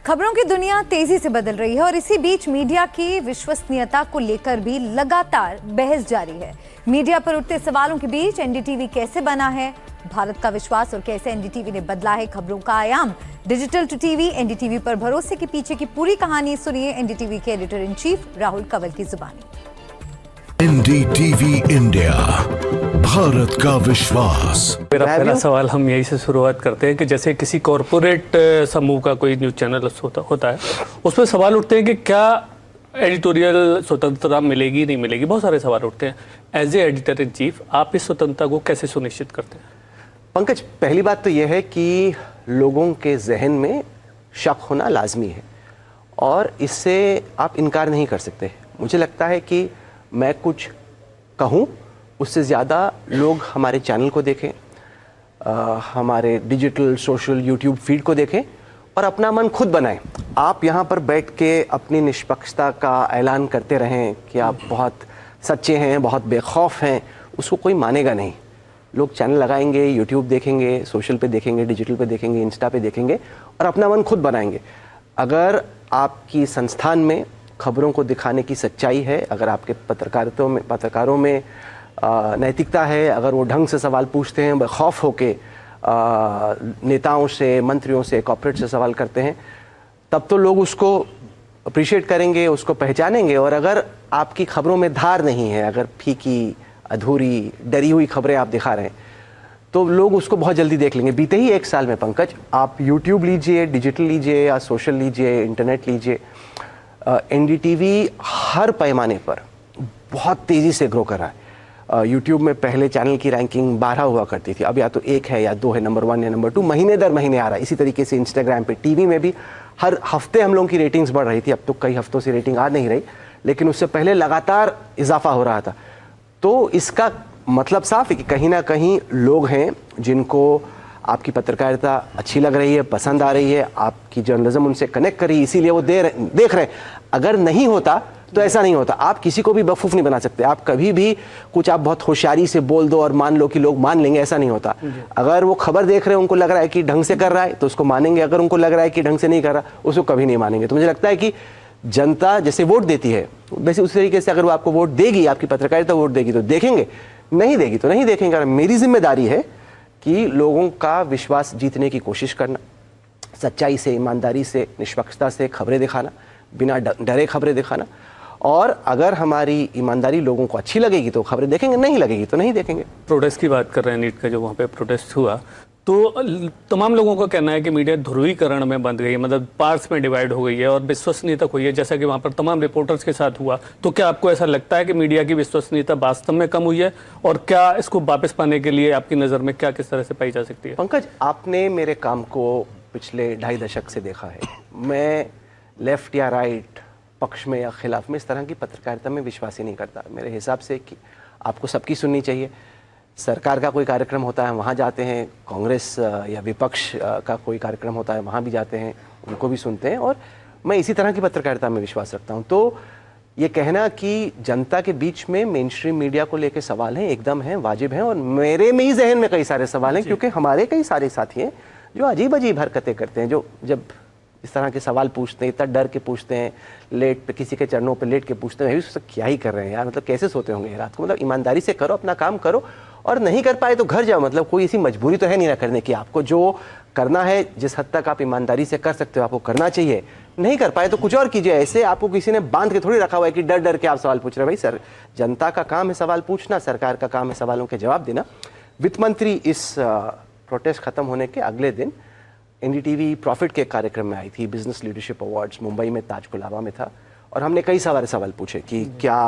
खबरों की दुनिया तेजी से बदल रही है और इसी बीच मीडिया की विश्वसनीयता को लेकर भी लगातार बहस जारी है। मीडिया पर उठते सवालों के बीच एनडीटीवी कैसे बना है भारत का विश्वास और कैसे एनडीटीवी ने बदला है खबरों का आयाम। डिजिटल टू टीवी, एनडीटीवी पर भरोसे के पीछे की पूरी कहानी सुनिए एनडीटीवी के editor in chief Rahul Kanwal की जुबानी। एनडीटीवी इंडिया, भारत का विश्वास। मेरा पहला सवाल हम यही से शुरुआत करते हैं कि जैसे किसी कॉरपोरेट समूह का कोई न्यूज़ चैनल होता है, उसमें सवाल उठते हैं कि क्या एडिटोरियल स्वतंत्रता मिलेगी नहीं मिलेगी। बहुत सारे सवाल उठते हैं। As a editor in chief आप इस स्वतंत्रता को कैसे सुनिश्चित करते हैं? पंकज, पहली बात तो यह है कि लोगों के जहन में शक होना लाजमी है और इससे आप इनकार नहीं कर सकते। मुझे लगता है कि मैं कुछ कहूँ उससे ज़्यादा लोग हमारे चैनल को देखें, हमारे डिजिटल सोशल यूट्यूब फीड को देखें और अपना मन खुद बनाएं। आप यहाँ पर बैठ के अपनी निष्पक्षता का ऐलान करते रहें कि आप बहुत सच्चे हैं, बहुत बेखौफ हैं, उसको कोई मानेगा नहीं। लोग चैनल लगाएंगे, यूट्यूब देखेंगे, सोशल पे देखेंगे, डिजिटल पे देखेंगे, इंस्टा पे देखेंगे और अपना मन खुद बनाएंगे। अगर आपकी संस्थान में खबरों को दिखाने की सच्चाई है, अगर आपके पत्रकारों में नैतिकता है, अगर वो ढंग से सवाल पूछते हैं, बेखौफ होके नेताओं से, मंत्रियों से, कॉर्पोरेट से सवाल करते हैं, तब तो लोग उसको अप्रिशिएट करेंगे, उसको पहचानेंगे। और अगर आपकी खबरों में धार नहीं है, अगर फीकी, अधूरी, डरी हुई खबरें आप दिखा रहे हैं, तो लोग उसको बहुत जल्दी देख लेंगे। बीते ही एक साल में पंकज, आप यूट्यूब लीजिए, डिजिटल लीजिए या सोशल लीजिए, इंटरनेट लीजिए, एनडीटीवी हर पैमाने पर बहुत तेज़ी से ग्रो कर रहा है। यूट्यूब में पहले चैनल की रैंकिंग 12 हुआ करती थी, अब या तो 1 है या 2 है, नंबर 1 या नंबर 2, महीने दर महीने आ रहा है। इसी तरीके से इंस्टाग्राम पे, टीवी में भी हर हफ्ते हम लोगों की रेटिंग्स बढ़ रही थी। अब तो कई हफ्तों से रेटिंग आ नहीं रही, लेकिन उससे पहले लगातार इजाफा हो रहा था। तो इसका मतलब साफ है कि कहीं ना कहीं लोग हैं जिनको आपकी पत्रकारिता अच्छी लग रही है, पसंद आ रही है, आपकी जर्नलिज्म उनसे कनेक्ट करी, इसीलिए वो देख रहे हैं। अगर नहीं होता तो ऐसा नहीं होता। आप किसी को भी बेवकूफ़ नहीं बना सकते। आप कभी भी कुछ आप बहुत होशियारी से बोल दो और मान लो कि लोग मान लेंगे, ऐसा नहीं होता। अगर वो खबर देख रहे हैं, उनको लग रहा है कि ढंग से कर रहा है तो उसको मानेंगे, अगर उनको लग रहा है कि ढंग से नहीं कर रहा उसको कभी नहीं मानेंगे। तो मुझे लगता है कि जनता जैसे वोट देती है, वैसे उस तरीके से अगर वो आपको वोट देगी, आपकी पत्रकारिता वोट देगी तो देखेंगे, नहीं देगी तो नहीं देखेंगे। मेरी जिम्मेदारी है कि लोगों का विश्वास जीतने की कोशिश करना, सच्चाई से, ईमानदारी से, निष्पक्षता से खबरें दिखाना, बिना डरे खबरें दिखाना। और अगर हमारी ईमानदारी लोगों को अच्छी लगेगी तो खबरें देखेंगे, नहीं लगेगी तो नहीं देखेंगे। प्रोटेस्ट की बात कर रहे हैं, नीट का जो वहाँ पे प्रोटेस्ट हुआ, तो तमाम लोगों का कहना है कि मीडिया ध्रुवीकरण में बंध गई है, मतलब पार्ट्स में डिवाइड हो गई है और विश्वसनीयता हुई है, जैसा कि वहाँ पर तमाम रिपोर्टर्स के साथ हुआ। तो क्या आपको ऐसा लगता है कि मीडिया की विश्वसनीयता वास्तव में कम हुई है और क्या इसको वापस पाने के लिए आपकी नज़र में क्या किस तरह से पाई जा सकती है? पंकज, आपने मेरे काम को पिछले 2.5 दशक से देखा है। मैं लेफ्ट या राइट, पक्ष में या खिलाफ में, इस तरह की पत्रकारिता में विश्वास ही नहीं करता। मेरे हिसाब से कि आपको सबकी सुननी चाहिए। सरकार का कोई कार्यक्रम होता है वहाँ जाते हैं, कांग्रेस या विपक्ष का कोई कार्यक्रम होता है वहाँ भी जाते हैं, उनको भी सुनते हैं। और मैं इसी तरह की पत्रकारिता में विश्वास रखता हूँ। तो ये कहना कि जनता के बीच में मेन स्ट्रीम मीडिया को लेकर सवाल हैं, एकदम हैं, वाजिब हैं। और मेरे में ही जहन में कई सारे सवाल हैं, क्योंकि हमारे कई सारे साथी हैं जो अजीब अजीब हरकतें करते हैं, जो जब इस तरह के सवाल पूछते हैं, इतना डर के पूछते हैं, लेट पे किसी के चरणों पे लेट के पूछते हैं, क्या ही कर रहे हैं यार, मतलब कैसे सोते होंगे रात को। मतलब ईमानदारी से करो, अपना काम करो, और नहीं कर पाए तो घर जाओ। मतलब कोई ऐसी मजबूरी तो है नहीं ना करने की। आपको जो करना है, जिस हद तक आप ईमानदारी से कर सकते हो, आपको करना चाहिए। नहीं कर पाए तो कुछ और कीजिए। ऐसे आपको किसी ने बांध के थोड़ी रखा हुआ है कि डर डर के आप सवाल पूछ रहे हैं। भाई सर, जनता का काम है सवाल पूछना, सरकार का काम है सवालों के जवाब देना। वित्त मंत्री इस प्रोटेस्ट खत्म होने के अगले दिन एनडीटीवी प्रॉफिट के कार्यक्रम में आई थी। बिजनेस लीडरशिप अवार्ड्स मुंबई में ताज कोलाबा में था और हमने कई सारे सवाल पूछे कि क्या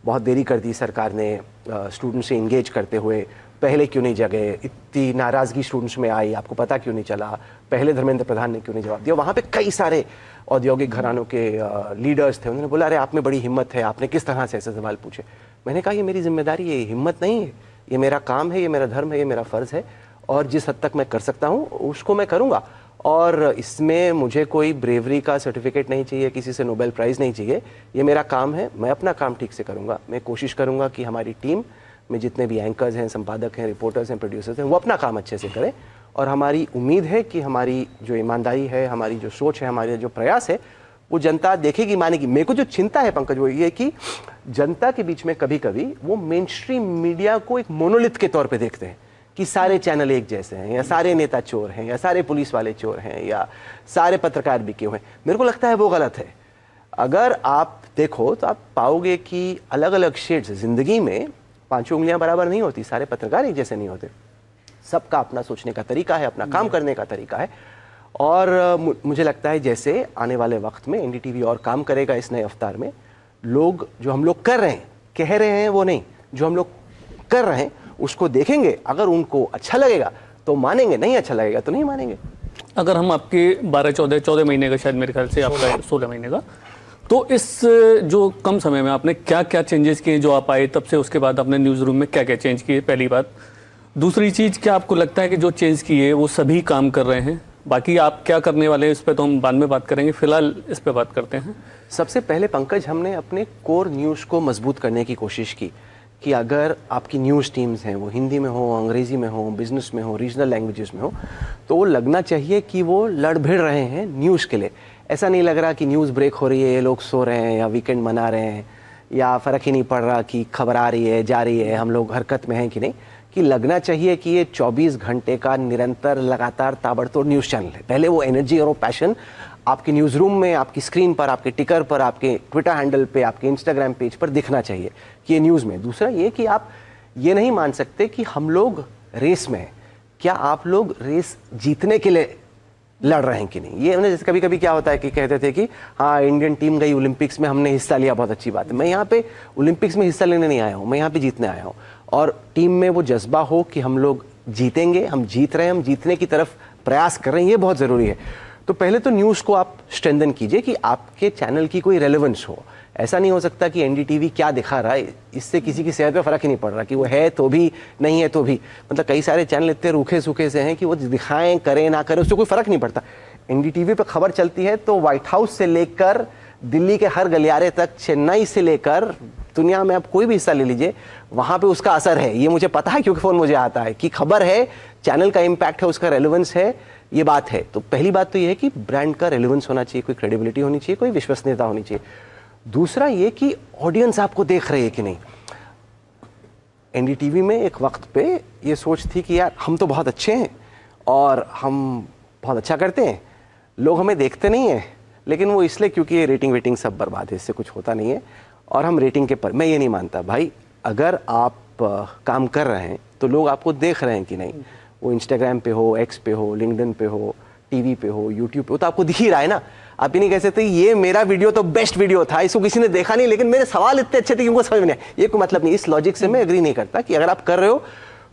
बहुत देरी कर दी सरकार ने स्टूडेंट से इंगेज करते हुए, पहले क्यों नहीं जगे, इतनी नाराज़गी स्टूडेंट्स में आई, आपको पता क्यों नहीं चला, पहले धर्मेंद्र प्रधान ने क्यों नहीं जवाब दिया। वहाँ पे कई सारे औद्योगिक घरानों के लीडर्स थे, उन्होंने बोला अरे आप में बड़ी हिम्मत है, आपने किस तरह से ऐसे सवाल पूछे। मैंने कहा ये मेरी जिम्मेदारी है, ये हिम्मत नहीं है, ये मेरा काम है, ये मेरा धर्म है, ये मेरा फ़र्ज़ है और जिस हद तक मैं कर सकता हूँ उसको मैं करूँगा। और इसमें मुझे कोई ब्रेवरी का सर्टिफिकेट नहीं चाहिए, किसी से नोबेल प्राइज़ नहीं चाहिए। ये मेरा काम है, मैं अपना काम ठीक से करूँगा। मैं कोशिश करूँगा कि हमारी टीम में जितने भी एंकर्स हैं, संपादक हैं, रिपोर्टर्स हैं, प्रोड्यूसर्स हैं, वो अपना काम अच्छे से करें और हमारी उम्मीद है कि हमारी जो ईमानदारी है, हमारी जो सोच है, हमारे जो प्रयास है, वो जनता देखेगी, मानेगी। मेरे को जो चिंता है पंकज, वो ये कि जनता के बीच में कभी कभी वो मेन स्ट्रीम मीडिया को एक मोनोलिथ के तौर पे देखते हैं कि सारे चैनल एक जैसे हैं, या सारे नेता चोर हैं, या सारे पुलिस वाले चोर हैं, या सारे पत्रकार बिके हुए हैं। मेरे को लगता है वो गलत है। अगर आप देखो तो आप पाओगे कि अलग अलग शेड्स जिंदगी में, पांचों उंगलियां बराबर नहीं होती, सारे पत्रकार एक जैसे नहीं होते, सबका अपना सोचने का तरीका है, अपना काम करने का तरीका है। और मुझे लगता है जैसे आने वाले वक्त में एनडीटीवी और काम करेगा इस नए अवतार में, लोग जो हम लोग कर रहे हैं, कह रहे हैं वो नहीं, जो हम लोग कर रहे हैं उसको देखेंगे। अगर उनको अच्छा लगेगा तो मानेंगे, नहीं अच्छा लगेगा तो नहीं मानेंगे। अगर हम आपके 12-14 महीने का, शायद मेरे ख्याल से आपका 16 महीने का, तो इस जो कम समय में आपने क्या क्या चेंजेस किए जो आप आए तब से, उसके बाद आपने न्यूज़ रूम में क्या क्या चेंज किए, पहली बात। दूसरी चीज़, क्या आपको लगता है कि जो चेंज किए वो सभी काम कर रहे हैं? बाकी आप क्या करने वाले हैं इस पर तो हम बाद में बात करेंगे, फिलहाल इस पर बात करते हैं। सबसे पहले पंकज, हमने अपने कोर न्यूज़ को मजबूत करने की कोशिश की कि अगर आपकी न्यूज़ टीम्स हैं, वो हिंदी में हो, अंग्रेज़ी में हो, बिजनेस में हो, रीजनल लैंग्वेजेस में हो, तो वो लगना चाहिए कि वो लड़ भिड़ रहे हैं न्यूज़ के लिए। ऐसा नहीं लग रहा कि न्यूज़ ब्रेक हो रही है, ये लोग सो रहे हैं या वीकेंड मना रहे हैं, या फ़र्क ही नहीं पड़ रहा कि खबर आ रही है, जा रही है, हम लोग हरकत में हैं कि नहीं। कि लगना चाहिए कि ये 24 घंटे का निरंतर, लगातार, ताबड़तोड़ न्यूज़ चैनल है। पहले वो एनर्जी और वो पैशन आपके न्यूज़ रूम में, आपकी स्क्रीन पर, आपके टिकर पर, आपके ट्विटर हैंडल पे, आपके इंस्टाग्राम पेज पर दिखना चाहिए कि ये न्यूज़ में। दूसरा ये कि आप ये नहीं मान सकते कि हम लोग रेस में हैं। क्या आप लोग रेस जीतने के लिए लड़ रहे हैं कि नहीं? ये जैसे कभी कभी क्या होता है कि कहते थे कि हाँ, इंडियन टीम गई ओलंपिक्स में, हमने हिस्सा लिया, बहुत अच्छी बात है। मैं यहाँ पे ओलंपिक्स में हिस्सा लेने नहीं आया हूँ, मैं यहाँ पे जीतने आया हूँ। और टीम में वो जज्बा हो कि हम लोग जीतेंगे, हम जीत रहे हैं, हम जीतने की तरफ प्रयास कर रहे हैं, ये बहुत ज़रूरी है। तो पहले तो न्यूज़ को आप स्ट्रेंथन कीजिए कि आपके चैनल की कोई रेलेवेंस हो। ऐसा नहीं हो सकता कि एनडीटीवी क्या दिखा रहा है, इससे किसी की सेहत पे फ़र्क ही नहीं पड़ रहा कि वो है तो भी, नहीं है तो भी। मतलब कई सारे चैनल इतने रूखे सूखे से हैं कि वो दिखाएं, करें ना करें, उससे कोई फ़र्क नहीं पड़ता। एनडीटीवी पे खबर चलती है तो व्हाइट हाउस से लेकर दिल्ली के हर गलियारे तक, चेन्नई से लेकर दुनिया में आप कोई भी हिस्सा ले लीजिए, वहाँ पे उसका असर है। ये मुझे पता है क्योंकि फ़ोन मुझे आता है कि खबर है, चैनल का इम्पैक्ट है, उसका रेलेवेंस है, ये बात है। तो पहली बात तो ये है कि ब्रांड का रेलेवेंस होना चाहिए, कोई क्रेडिबिलिटी होनी चाहिए, कोई विश्वसनीयता होनी चाहिए। दूसरा ये कि ऑडियंस आपको देख रही है कि नहीं। एनडीटीवी में एक वक्त पे ये सोच थी कि यार हम तो बहुत अच्छे हैं और हम बहुत अच्छा करते हैं, लोग हमें देखते नहीं हैं, लेकिन वो इसलिए क्योंकि ये रेटिंग वेटिंग सब बर्बाद है, इससे कुछ होता नहीं है और हम रेटिंग के पर। मैं ये नहीं मानता भाई, अगर आप काम कर रहे हैं तो लोग आपको देख रहे हैं कि नहीं। वो इंस्टाग्राम पे हो, एक्स पे हो, लिंक्डइन पे हो, टीवी पे हो, यूट्यूब पे हो, तो आपको दिख ही रहा है ना। आप ये नहीं कह सकते ये मेरा वीडियो तो बेस्ट वीडियो था, इसको किसी ने देखा नहीं, लेकिन मेरे सवाल इतने अच्छे थे कि उनको समझ में नहीं आया। ये कोई मतलब नहीं। इस लॉजिक से मैं एग्री नहीं करता कि अगर आप कर रहे हो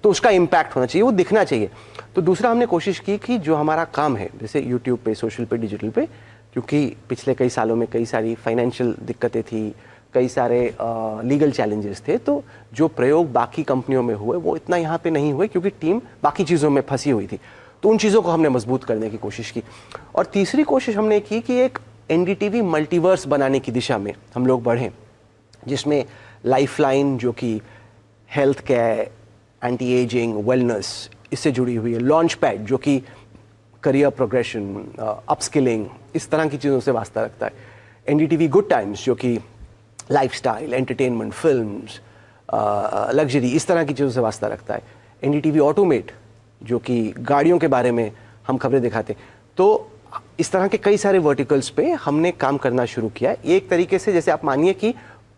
तो उसका इम्पैक्ट होना चाहिए, वो दिखना चाहिए। तो दूसरा हमने कोशिश की कि जो हमारा काम है, जैसे यूट्यूब पे, सोशल पे, डिजिटल पे, क्योंकि पिछले कई सालों में कई सारी फाइनेंशियल दिक्कतें थी, कई सारे लीगल चैलेंजेस थे, तो जो प्रयोग बाकी कंपनियों में हुए वो इतना यहाँ पे नहीं हुए क्योंकि टीम बाकी चीज़ों में फंसी हुई थी। तो उन चीज़ों को हमने मजबूत करने की कोशिश की। और तीसरी कोशिश हमने की कि एक एनडीटीवी मल्टीवर्स बनाने की दिशा में हम लोग बढ़ें, जिसमें लाइफलाइन जो कि health care, anti ageing, wellness, इससे जुड़ी हुई है, लॉन्च पैड जो कि करियर प्रोग्रेशन, अपस्किलिंग, इस तरह की चीज़ों से वास्ता रखता है, एनडीटीवी गुड टाइम्स जो कि लाइफस्टाइल, एंटरटेनमेंट, फिल्म्स, लग्जरी, इस तरह की चीज़ों से वास्ता रखता है, एनडीटीवी ऑटोमेट जो कि गाड़ियों के बारे में हम खबरें दिखाते हैं। तो इस तरह के कई सारे वर्टिकल्स पे हमने काम करना शुरू किया है। एक तरीके से जैसे आप मानिए कि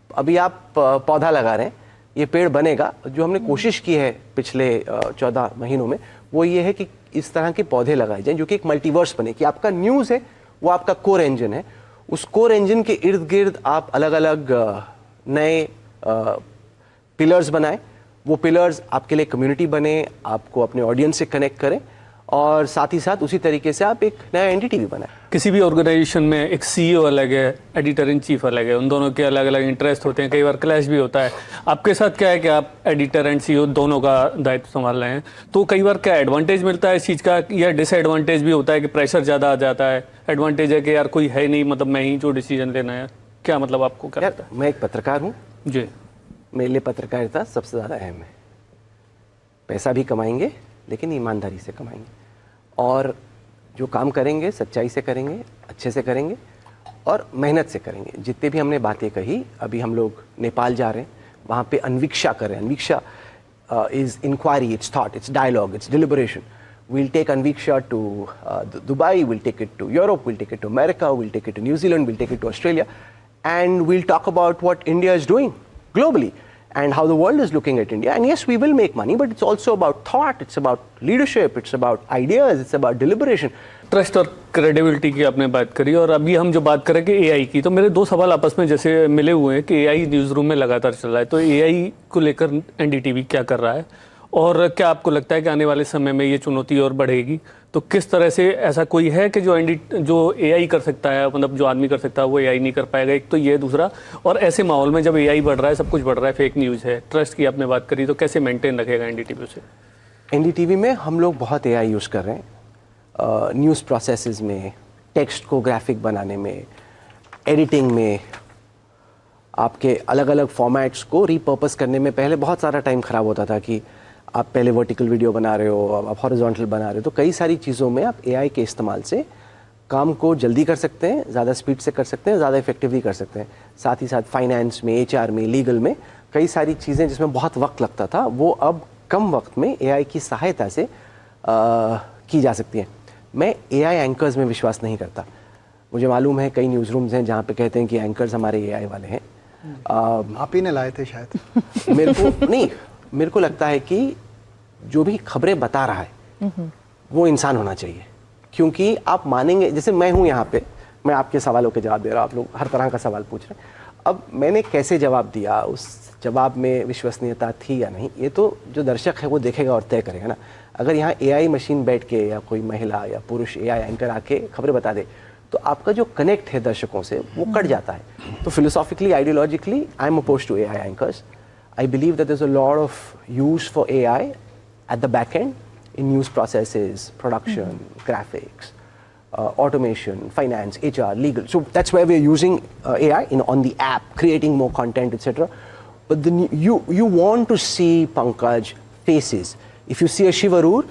अभी आप पौधा लगा रहे हैं, ये पेड़ बनेगा। जो हमने कोशिश की है पिछले 14 महीनों में वो ये है कि इस तरह के पौधे लगाए जाएं जो कि एक मल्टीवर्स बने, कि आपका न्यूज़ है वो आपका कोर इंजन है, उस कोर इंजन के इर्द गिर्द आप अलग अलग नए पिलर्स बनाएं। वो पिलर्स आपके लिए कम्युनिटी बने, आपको अपने ऑडियंस से कनेक्ट करें, और साथ ही साथ उसी तरीके से आप एक नया एनडीटीवी बनाएं। किसी भी ऑर्गेनाइजेशन में एक सीईओ अलग है, एडिटर इन चीफ अलग है, उन दोनों के अलग अलग इंटरेस्ट होते हैं, कई बार क्लैश भी होता है। आपके साथ क्या है कि आप एडिटर एंड सीईओ दोनों का दायित्व संभाल रहे हैं, तो कई बार क्या एडवांटेज मिलता है इस चीज़ का, या डिसएडवांटेज भी होता है कि प्रेशर ज़्यादा आ जाता है? एडवांटेज है कि यार कोई है नहीं, मतलब मैं ही जो डिसीजन लेना है, क्या मतलब आपको क्या लगता है? मैं एक पत्रकार हूँ जी, मेरे लिए पत्रकारिता सबसे ज़्यादा अहम है। पैसा भी कमाएंगे लेकिन ईमानदारी से कमाएंगे। और जो काम करेंगे सच्चाई से करेंगे, अच्छे से करेंगे और मेहनत से करेंगे। जितने भी हमने बातें कही, अभी हम लोग नेपाल जा रहे हैं, वहाँ पे अन्वीक्षा कर रहे हैं। अन्वीक्षा is inquiry, it's thought, it's dialogue, it's deliberation. We'll take Anviksha to Dubai, we'll take it to Europe, we'll take it to America, we'll take it to New Zealand, we'll take it to Australia, and we'll talk about what India is doing globally and how the world is looking at India. And yes, we will make money, but it's also about thought, it's about leadership, it's about ideas, it's about deliberation. Trust और credibility की आपने बात करी, और अभी हम जो बात करेंगे एआई की, तो मेरे दो सवाल आपस में जैसे मिले हुए हैं कि एआई न्यूज़ रूम में लगातार चल रहा है, तो एआई को लेकर एनडीटीवी क्या कर रहा है, और क्या आपको लगता है कि आने वाले समय में ये चुनौती और बढ़ेगी? तो किस तरह से ऐसा कोई है कि जो एआई कर सकता है, मतलब जो आदमी कर सकता है वो एआई नहीं कर पाएगा? एक तो ये, दूसरा, और ऐसे माहौल में जब एआई बढ़ रहा है, सब कुछ बढ़ रहा है, फेक न्यूज़ है, ट्रस्ट की आपने बात करी, तो कैसे मेंटेन रखेगा एनडीटीवी उसे? एनडीटीवी में हम लोग बहुत एआई यूज़ कर रहे हैं, न्यूज़ प्रोसेसेस में, टेक्स्ट को ग्राफिक बनाने में, एडिटिंग में, आपके अलग अलग फॉर्मेट्स को रीपर्पस करने में। पहले बहुत सारा टाइम ख़राब होता था कि आप पहले वर्टिकल वीडियो बना रहे हो, अब आप हॉरिजॉन्टल बना रहे हो, तो कई सारी चीज़ों में आप एआई के इस्तेमाल से काम को जल्दी कर सकते हैं, ज़्यादा स्पीड से कर सकते हैं, ज़्यादा इफेक्टिवली कर सकते हैं। साथ ही साथ फाइनेंस में, एचआर में, लीगल में कई सारी चीज़ें जिसमें बहुत वक्त लगता था, वो अब कम वक्त में एआई की सहायता से की जा सकती हैं। मैं एआई एंकर्स में विश्वास नहीं करता। मुझे मालूम है कई न्यूज़ रूम्स हैं जहाँ पे कहते हैं कि एंकर्स हमारे एआई वाले हैं। आप ही ने लाए थे शायद। मेरे को लगता है कि जो भी खबरें बता रहा है वो इंसान होना चाहिए, क्योंकि आप मानेंगे, जैसे मैं हूँ यहाँ पे, मैं आपके सवालों के जवाब दे रहा हूँ, आप लोग हर तरह का सवाल पूछ रहे हैं। अब मैंने कैसे जवाब दिया, उस जवाब में विश्वसनीयता थी या नहीं, ये तो जो दर्शक है वो देखेगा और तय करेगा ना। अगर यहाँ एआई मशीन बैठ के या कोई महिला या पुरुष एआई एंकर आके खबरें बता दे, तो आपका जो कनेक्ट है दर्शकों से वो कट जाता है। तो philosophically, ideologically, I am opposed to AI anchors. I believe that there is a lot of use for AI at the back end in news processes, production, graphics, automation, finance, HR, legal. So that's where we're using AI on the app, creating more content, etc. But then you want to see Pankaj faces. If you see a Shivarur,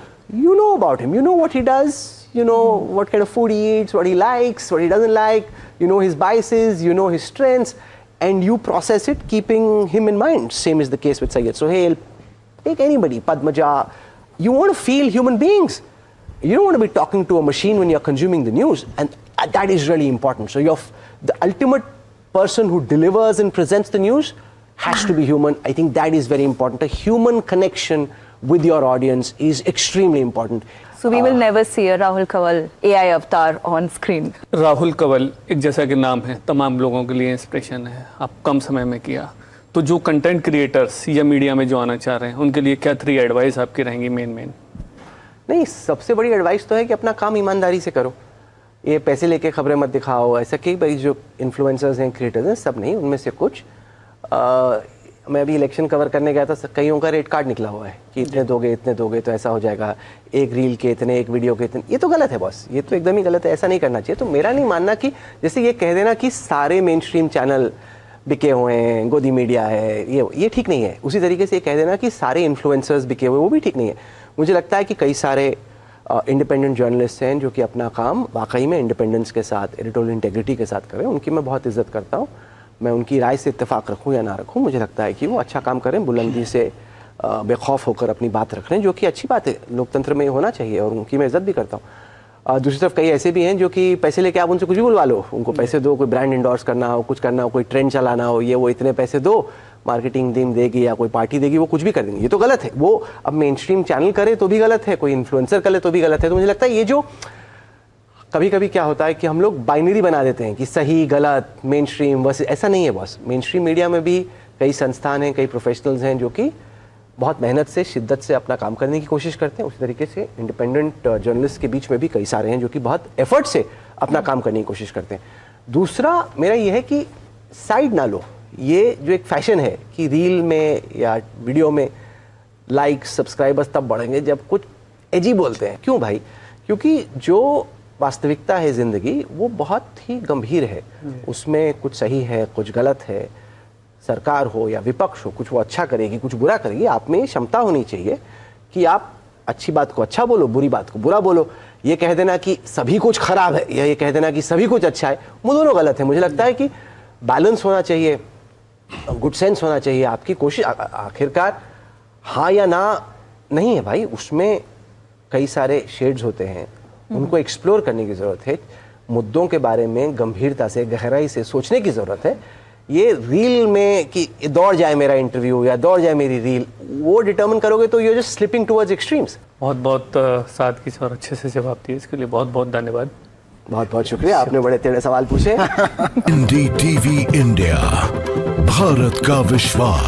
you know about him. You know what he does. You know what kind of food he eats, what he likes, what he doesn't like. You know his biases. You know his strengths, and you process it, keeping him in mind. Same is the case with Syed Sohail. Take anybody, Padmaja. You want to feel human beings. You don't want to be talking to a machine when you're consuming the news, and that is really important. So the ultimate person who delivers and presents the news has to be human. I think that is very important. A human connection with your audience is extremely important. So we will never see a Rahul Kanwal AI avatar on screen. Rahul Kanwal एक जैसा कि नाम है, तमाम लोगों के लिए inspiration है, आप कम समय में किया, तो जो कंटेंट क्रिएटर्स या मीडिया में जो आना चाह रहे हैं उनके लिए क्या 3 एडवाइस आपकी रहेंगी मेन? नहीं, सबसे बड़ी एडवाइस तो है कि अपना काम ईमानदारी से करो। ये पैसे लेके खबरें मत दिखाओ। ऐसा कई भाई जो इन्फ्लुएंसर्स हैं, क्रिएटर्स हैं, सब नहीं, उनमें से कुछ। मैं अभी इलेक्शन कवर करने गया था, कईयों का रेट कार्ड निकला हुआ है कि इतने दोगे तो ऐसा हो जाएगा, एक रील के इतने, एक वीडियो के इतने। ये तो गलत है बॉस, ये तो एकदम ही गलत है, ऐसा नहीं करना चाहिए। तो मेरा नहीं मानना कि जैसे ये कह देना कि सारे मेन स्ट्रीम चैनल बिके हुए हैं, गोदी मीडिया है, ये ठीक नहीं है। उसी तरीके से ये कह देना कि सारे इन्फ्लुएंसर्स बिके हुए, वो भी ठीक नहीं है। मुझे लगता है कि कई सारे इंडिपेंडेंट जर्नलिस्ट हैं जो कि अपना काम वाकई में इंडिपेंडेंस के साथ, एडिटोरियल इंटेग्रिटी के साथ करें, उनकी मैं बहुत इज्जत करता हूँ। मैं उनकी राय से इत्तेफाक रखूँ या ना रखूँ, मुझे लगता है कि वो अच्छा काम करें, बुलंदी से बेखौफ होकर अपनी बात रख रहे हैं, जो कि अच्छी बात है, लोकतंत्र में होना चाहिए, और उनकी मैं इज्जत भी करता हूँ। दूसरी तरफ कई ऐसे भी हैं जो कि पैसे लेके आप उनसे कुछ भी बुलवा लो, उनको पैसे दो, कोई ब्रांड इंडोर्स करना हो, कुछ करना हो, कोई ट्रेंड चलाना हो, ये वो इतने पैसे दो, मार्केटिंग टीम देगी या कोई पार्टी देगी, वो कुछ भी कर देंगे। ये तो गलत है। वो अब मेन स्ट्रीम चैनल करे तो भी गलत है, कोई इन्फ्लुएंसर करे तो भी गलत है। तो मुझे लगता है ये जो कभी कभी क्या होता है कि हम लोग बाइनरी बना देते हैं कि सही गलत, मेन स्ट्रीम बस, ऐसा नहीं है बॉस। मेन स्ट्रीम मीडिया में भी कई संस्थान हैं, कई प्रोफेशनल्स हैं जो कि बहुत मेहनत से, शिद्दत से अपना काम करने की कोशिश करते हैं। उसी तरीके से इंडिपेंडेंट जर्नलिस्ट के बीच में भी कई सारे हैं जो कि बहुत एफर्ट से अपना काम करने की कोशिश करते हैं। दूसरा मेरा ये है कि साइड ना लो। ये जो एक फैशन है कि रील में या वीडियो में लाइक्स, सब्सक्राइबर्स तब बढ़ेंगे जब कुछ एजी बोलते हैं। क्यों भाई? क्योंकि जो वास्तविकता है ज़िंदगी, वो बहुत ही गंभीर है, उसमें कुछ सही है, कुछ गलत है। सरकार हो या विपक्ष हो, कुछ वो अच्छा करेगी, कुछ बुरा करेगी। आप में क्षमता होनी चाहिए कि आप अच्छी बात को अच्छा बोलो, बुरी बात को बुरा बोलो। ये कह देना कि सभी कुछ खराब है या ये कह देना कि सभी कुछ अच्छा है, वो दोनों गलत है। मुझे लगता है कि बैलेंस होना चाहिए, गुड सेंस होना चाहिए। आपकी कोशिश आखिरकार हाँ या ना नहीं है भाई, उसमें कई सारे शेड्स होते हैं, उनको एक्सप्लोर करने की ज़रूरत है। मुद्दों के बारे में गंभीरता से गहराई से सोचने की ज़रूरत है। ये रील में कि दौड़ जाए मेरा इंटरव्यू या दौड़ जाए मेरी रील, वो डिटर्मिन करोगे तो you just slipping towards extremes. बहुत बहुत सादगी से और अच्छे से जवाब दिए, इसके लिए बहुत बहुत धन्यवाद। बहुत बहुत शुक्रिया, आपने बड़े टेढ़े सवाल पूछे। NDTV इंडिया, भारत का विश्वास।